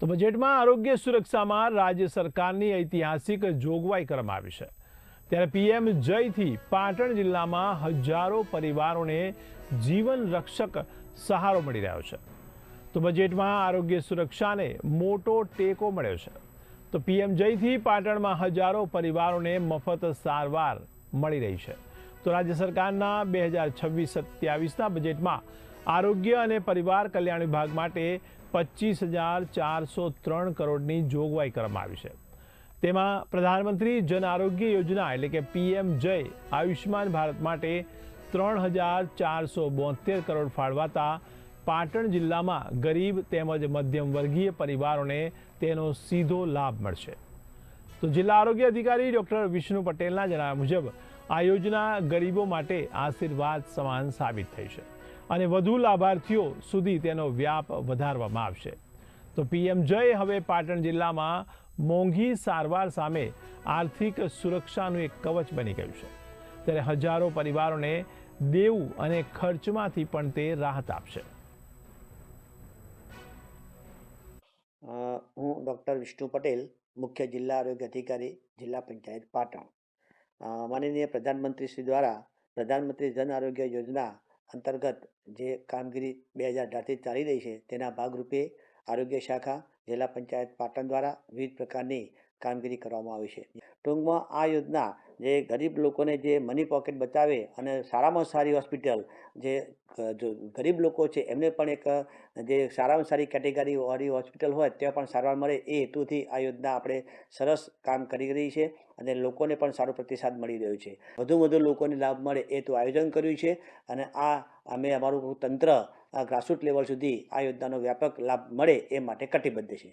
તો બજેટમાં આરોગ્ય સુરક્ષામાં રાજ્ય સરકારની ઐતિહાસિક જોગવાઈ કરવામાં આવી છે। ત્યારે પીએમ જયથી પાટણ જિલ્લામાં હજારો પરિવારોને જીવન રક્ષક સહારો મળી રહ્યો છે। તો બજેટમાં આરોગ્ય સુરક્ષાને મોટો ટેકો મળ્યો છે। તો પીએમ જયથી પાટણમાં હજારો પરિવારોને મફત સારવાર મળી રહી છે। તો રાજ્ય સરકારના 2026-27ના બજેટમાં આરોગ્ય અને પરિવાર કલ્યાણ વિભાગ માટે 25,403 કરોડની જોગવાઈ કરવામાં આવી છે। તેમાં પ્રધાનમંત્રી જન આરોગ્ય યોજના એટલે કે પીએમ જય આયુષ્યમાન ભારત માટે 3,472 કરોડ ફાળવાતા પાટણ જિલ્લામાં ગરીબ તેમજ મધ્યમ વર્ગીય પરિવારોને તેનો સીધો લાભ મળશે। તો જિલ્લા આરોગ્ય અધિકારી ડૉક્ટર વિષ્ણુ પટેલના જણાવ્યા મુજબ આ યોજના ગરીબો માટે આશીર્વાદ સમાન સાબિત થઈ છે અને વધુ લાભાર્થીઓ સુધી તેનો વ્યાપ વધારવામાં આવશે। તો પીએમ જય હવે પાટણ જિલ્લામાં મોંઘી સારવાર સામે આર્થિક સુરક્ષાનું એક કવચ બની ગયું છે। ત્યારે હજારો પરિવારોને દેવું અને ખર્ચમાંથી પણ તે રાહત આપશે। હું ડૉક્ટર વિષ્ણુ પટેલ, મુખ્ય જિલ્લા આરોગ્ય અધિકારી, જિલ્લા પંચાયત પાટણ। માનનીય પ્રધાનમંત્રી શ્રી દ્વારા પ્રધાનમંત્રી જન આરોગ્ય યોજના અંતર્ગત જે કામગીરી 2018થી ચાલી રહી છે તેના ભાગરૂપે આરોગ્ય શાખા જિલ્લા પંચાયત પાટણ દ્વારા વિવિધ પ્રકારની કામગીરી કરવામાં આવી છે। ટૂંકમાં આ યોજના જે ગરીબ લોકોને જે મની પોકેટ બચાવે અને સારામાં સારી હોસ્પિટલ જે ગરીબ લોકો છે એમને પણ એક જે સારામાં સારી કેટેગરીવાળી હોસ્પિટલ હોય ત્યાં પણ સારવાર મળે એ હેતુથી આ યોજના આપણે સરસ કામ કરી રહી છે અને લોકોને પણ સારો પ્રતિસાદ મળી રહ્યો છે। વધુ લોકોને લાભ મળે એ તો આયોજન કર્યું છે અને આ અમે અમારું તંત્ર ગ્રાસરૂટ લેવલ સુધી આ યોજનાનો વ્યાપક લાભ મળે એ માટે કટિબદ્ધ છે।